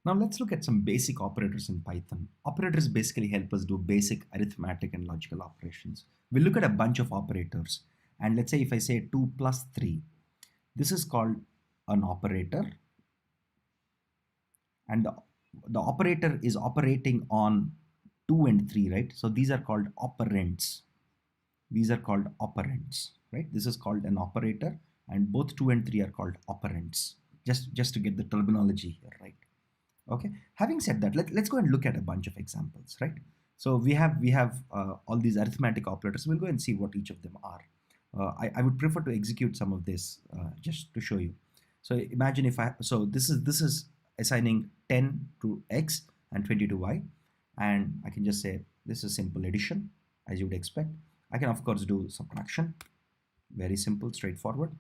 Now let's look at some basic operators in Python. Operators basically help us do basic arithmetic and logical operations. We'll look at a bunch of operators. And let's say if I say 2 plus 3, this is called an operator. And the operator is operating on 2 and 3, right? So these are called operands. These are called operands, right? This is called an operator, and both 2 and 3 are called operands. Just to get the terminology here, right? Okay, having said that, let's go and look at a bunch of examples, right? So we have all these arithmetic operators. We'll go and see what each of them are. I would prefer to execute some of this just to show you. So imagine if this is assigning 10 to x and 20 to y, and I can just say this is simple addition, as you would expect. I can of course do subtraction, very simple, straightforward.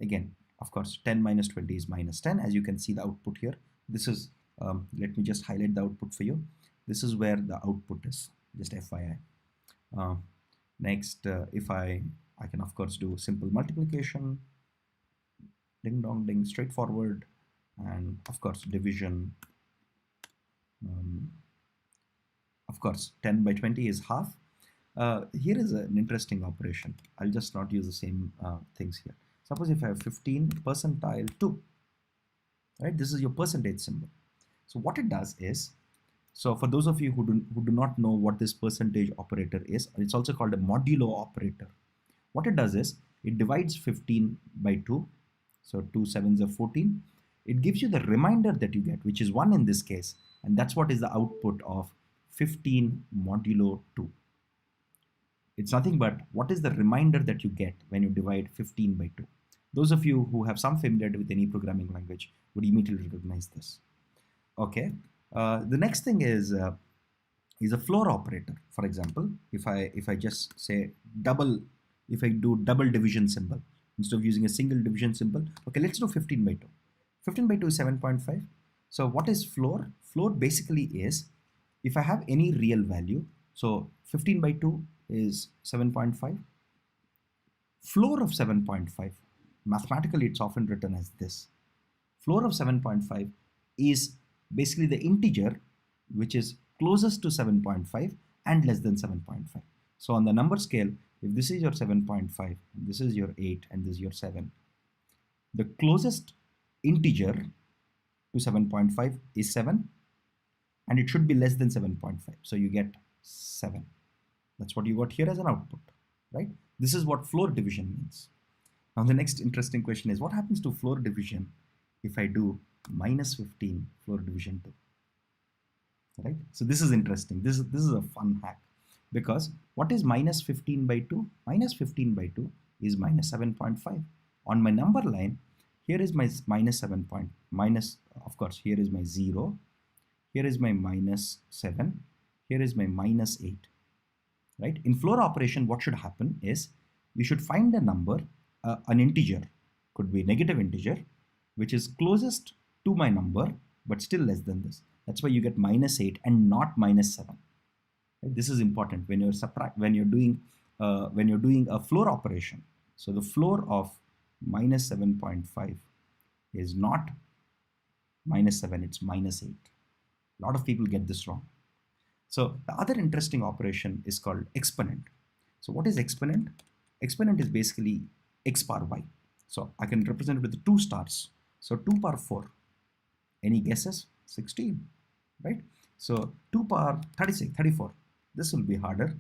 Again, of course, 10 minus 20 is minus 10. As you can see the output here, this is let me just highlight the output for you. This is where the output is, just FYI. Next, if I can of course do simple multiplication, ding dong ding, straightforward, and of course division. Of course, 10 by 20 is half. Here is an interesting operation. I'll just not use the same things here. Suppose if I have 15 percentile 2, right? This is your percentage symbol. So what it does is, so for those of you who do not know what this percentage operator is, it's also called a modulo operator. What it does is, it divides 15 by 2, so 2 sevens are 14. It gives you the remainder that you get, which is 1 in this case, and that's what is the output of 15 modulo 2. It's nothing but what is the remainder that you get when you divide 15 by 2. Those of you who have some familiarity with any programming language would immediately recognize this. Okay, the next thing is a floor operator. For example, if I just say double, if I do double division symbol instead of using a single division symbol. Okay, let's do 15 by 2. 15 by 2 is 7.5. So what is floor? Floor basically is if I have any real value. So 15 by 2 is 7.5. Floor of 7.5, mathematically it's often written as this. Floor of 7.5 is basically the integer which is closest to 7.5 and less than 7.5. So on the number scale, if this is your 7.5, this is your 8, and this is your 7, the closest integer to 7.5 is 7, and it should be less than 7.5. So you get 7. That's what you got here as an output, right? This is what floor division means. Now the next interesting question is, what happens to floor division if I do minus 15 floor division 2, right? So this is interesting. This is a fun hack, because what is minus 15 by 2? Minus 15 by 2 is minus 7.5. On my number line, here is my minus 7 point, minus, of course, here is my 0, here is my minus 7, here is my minus 8, right? In floor operation, what should happen is, you should find a number, an integer, could be negative integer, which is closest to my number, but still less than this. That's why you get minus 8 and not minus 7. Right? This is important when you're doing a floor operation. So the floor of minus 7.5 is not minus 7, it's minus 8. A lot of people get this wrong. So the other interesting operation is called exponent. So what is exponent? Exponent is basically x power y. So I can represent it with 2 stars. So 2 power 4. Any guesses? 16, right? So 2 power 36, 34. This will be harder.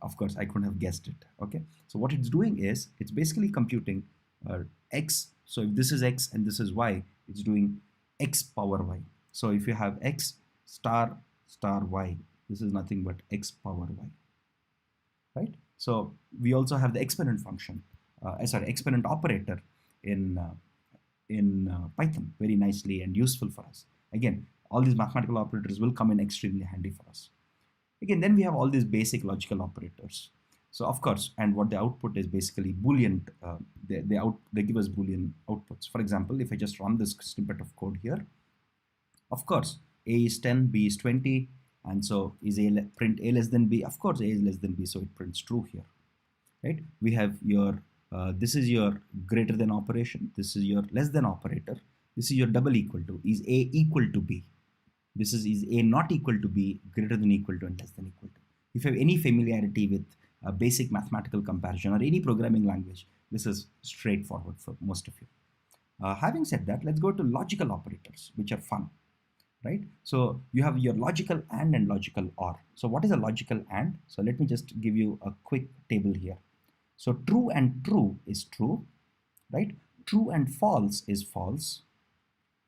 Of course, I couldn't have guessed it. Okay. So what it's doing is, it's basically computing x. So if this is x and this is y, it's doing x power y. So if you have x star star y, this is nothing but x power y, right? So we also have the exponent function, exponent operator in Python, very nicely and useful for us. Again, all these mathematical operators will come in extremely handy for us. Again, then we have all these basic logical operators. So of course, and what the output is basically Boolean, they give us Boolean outputs. For example, if I just run this snippet of code here, of course, A is 10, B is 20, and so is print A less than B? Of course, A is less than B, so it prints true here, right? We have your, this is your greater than operation, this is your less than operator, This is your double equal to. Is A equal to B? This is A not equal to B, greater than equal to, and less than equal to. If you have any familiarity with a basic mathematical comparison or any programming language, this is straightforward for most of you. Having said that, let's go to logical operators, which are fun, right? So you have your logical and logical or. So what is a logical and? So let me just give you a quick table here. So true and true is true, right? True and false is false.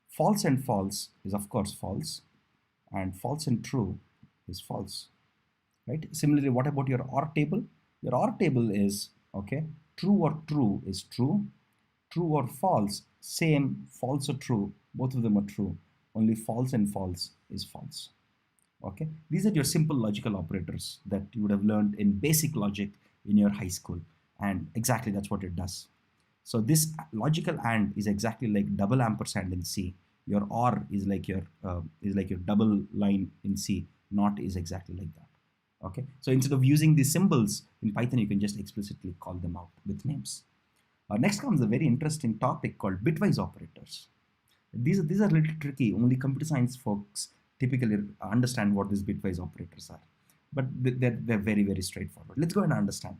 False and false is of course false, and false and true is false, right? Similarly, what about your OR table? Your OR table is, okay, true or true is true, true or false, same, false or true, both of them are true, only false and false is false. Okay, these are your simple logical operators that you would have learned in basic logic in your high school, and exactly that's what it does. So this logical AND is exactly like double ampersand in C. Your OR is like your double line in C. Not is exactly like that. Okay, so instead of using these symbols in Python, you can just explicitly call them out with names. Next comes a very interesting topic called bitwise operators. These are a little tricky. Only computer science folks typically understand what these bitwise operators are, but they're very, very straightforward. Let's go and understand.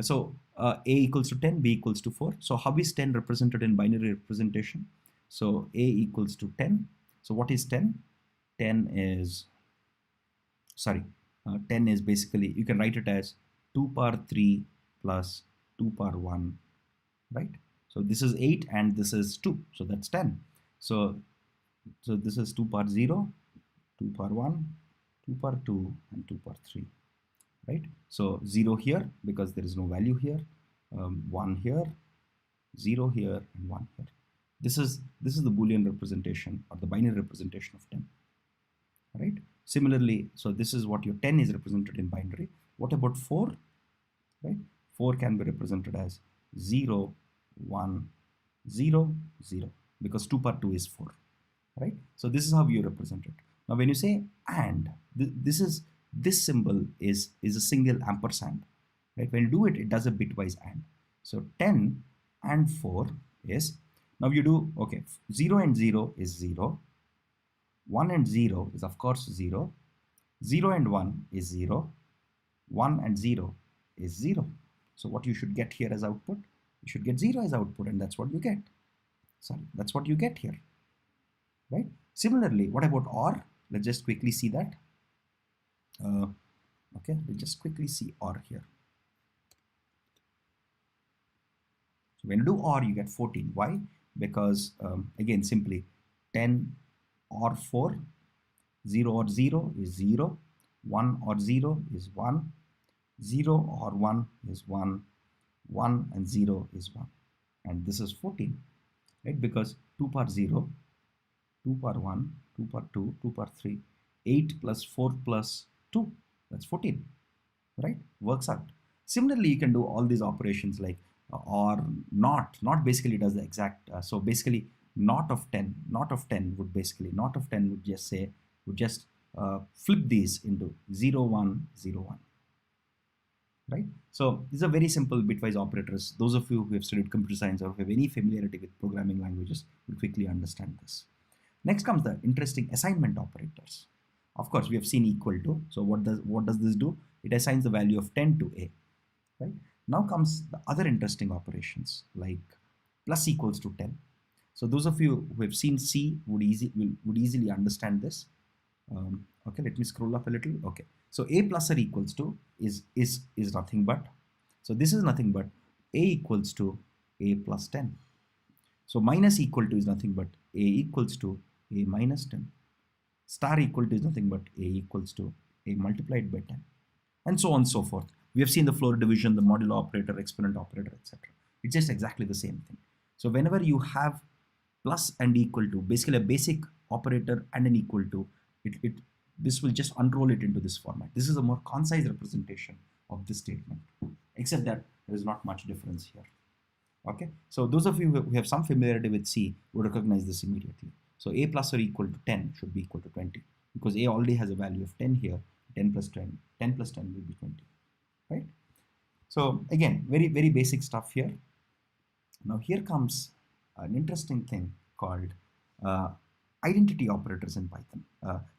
So A equals to 10, B equals to 4. So how is 10 represented in binary representation? So A equals to 10. So what is 10? 10 is, sorry, 10 is basically, you can write it as 2 power 3 plus 2 power 1, right? So this is 8 and this is 2, so that's 10. So this is 2 power 0, 2 power 1, 2 power 2, and 2 power 3, right? So 0 here because there is no value here, 1 here, 0 here, and 1 here. This is the Boolean representation or the binary representation of 10, right? Similarly, so this is what your 10 is represented in binary. What about 4, right? 4 can be represented as 0, 1, 0, 0, because 2 power 2 is 4, right? So this is how you represent it. Now when you say and, this symbol is a single ampersand, right? When you do it, it does a bitwise and. So 10 and 4 is, now you do, okay, 0 and 0 is 0, 1 and 0 is of course 0, 0 and 1 is 0, 1 and 0 is 0. So what you should get here as output, you should get 0 as output, and that's what you get. Sorry, that's what you get here, right? Similarly, what about OR? Let's just quickly see that. Okay, let's just quickly see OR here. So when you do OR, you get 14. Why? Because again, simply 10 or 4, 0 or 0 is 0, 1 or 0 is 1, 0 or 1 is 1, 1 and 0 is 1. And this is 14, right? Because 2 power 0, 2 power 1, 2 power 2, 2 power 3, 8 plus 4 plus 2, that's 14, right? Works out. Similarly, you can do all these operations like or not. Not basically does the exact, so basically not of 10 would just say, would just flip these into 0, 1, 0, 1. Right? So these are very simple bitwise operators. Those of you who have studied computer science or have any familiarity with programming languages will quickly understand this. Next comes the interesting assignment operators. Of course, we have seen equal to. So what does this do? It assigns the value of 10 to A. Right? Now comes the other interesting operations like plus equals to 10. So those of you who have seen C would easily understand this. Okay, let me scroll up a little. Okay, so A plus or equals to is nothing but, so this is nothing but A equals to A plus 10. So minus equal to is nothing but A equals to A minus 10. Star equal to is nothing but A equals to A multiplied by 10, and so on and so forth. We have seen the floor division, the modulo operator, exponent operator, etc. It's just exactly the same thing. So whenever you have plus and equal to, basically a basic operator and an equal to, this will just unroll it into this format. This is a more concise representation of this statement, except that there is not much difference here. Okay, so those of you who have some familiarity with C will recognize this immediately. So A plus or equal to 10 should be equal to 20, because A already has a value of 10 here. 10 plus 10 will be 20, right? So again, very, very basic stuff here. Now here comes an interesting thing called identity operators in Python.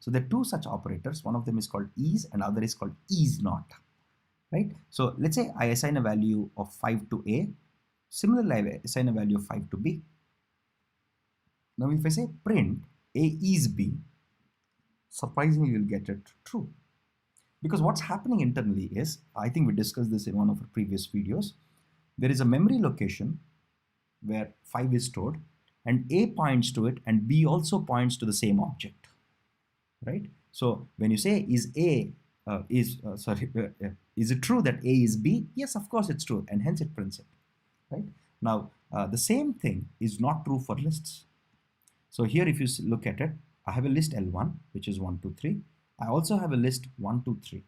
So there are two such operators. One of them is called is and other is called is not. Right? So let's say I assign a value of 5 to A. Similarly, I assign a value of 5 to B. Now if I say print A is B, surprisingly you'll get it true. Because what's happening internally is, I think we discussed this in one of our previous videos, there is a memory location where 5 is stored and A points to it and B also points to the same object, right? So when you say is it true that A is B? Yes, of course it's true, and hence it prints it, right? Now the same thing is not true for lists. So here if you look at it, I have a list L1 which is 1, 2, 3. I also have a list 1, 2, 3.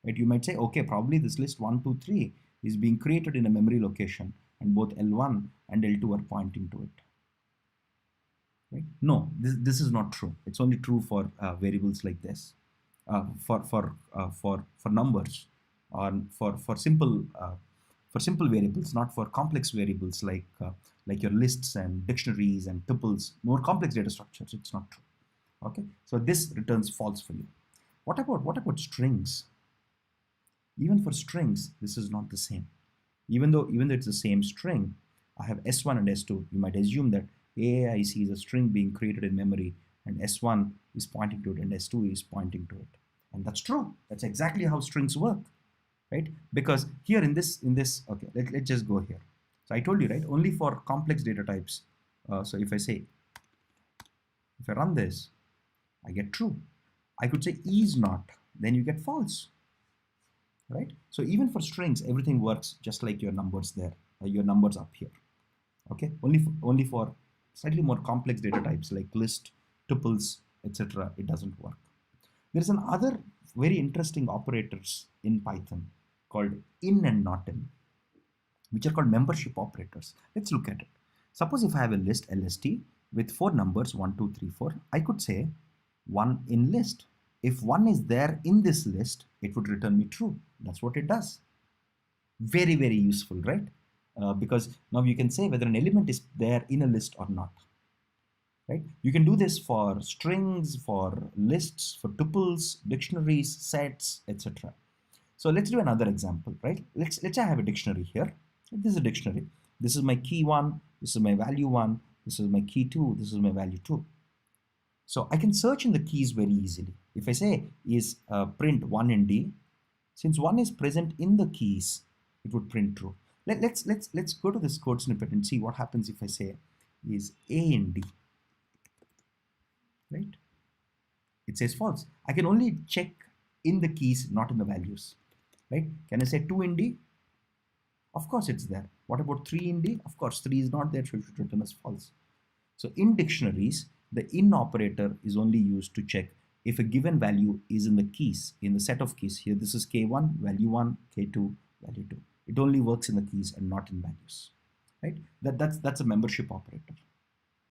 Right? You might say, okay, probably this list 1, 2, 3 is being created in a memory location and both L1 and L2 are pointing to it. Right? No, this is not true. It's only true for variables like this, for numbers, or for simple variables, not for complex variables like your lists and dictionaries and tuples, more complex data structures. It's not true. Okay, so this returns false for you. What about strings? Even for strings, this is not the same. Even though it's the same string, I have S1 and S2. You might assume that AAIC is a string being created in memory, and S1 is pointing to it, and S2 is pointing to it. And that's true. That's exactly how strings work, right? Because here in this, okay, let's just go here. So I told you, right, only for complex data types. So if I run this, I get true. I could say is not, then you get false, right? So even for strings, everything works just like your numbers there, your numbers up here. Okay, only for slightly more complex data types like list, tuples, etc., it doesn't work. There's another very interesting operators in Python called in and not in, which are called membership operators. Let's look at it. Suppose if I have a list LST with 4 numbers 1, 2, 3, 4, I could say 1 in list. If 1 is there in this list, it would return me true. That's what it does. Very, very useful, right? Because now you can say whether an element is there in a list or not, right? You can do this for strings, for lists, for tuples, dictionaries, sets, etc. So let's do another example, right? Let's say I have a dictionary here. This is a dictionary. This is my key 1, this is my value 1, this is my key 2, this is my value 2. So I can search in the keys very easily. If I say is print 1 in D, since 1 is present in the keys, it would print true. Let's go to this code snippet and see what happens if I say is A in D, right? It says false. I can only check in the keys, not in the values, right? Can I say 2 in D? Of course it's there. What about 3 in D? Of course 3 is not there, so it should return as false. So in dictionaries, the in operator is only used to check if a given value is in the keys, in the set of keys. Here this is K1, value 1, K2, value 2. It only works in the keys and not in values, right? That's a membership operator.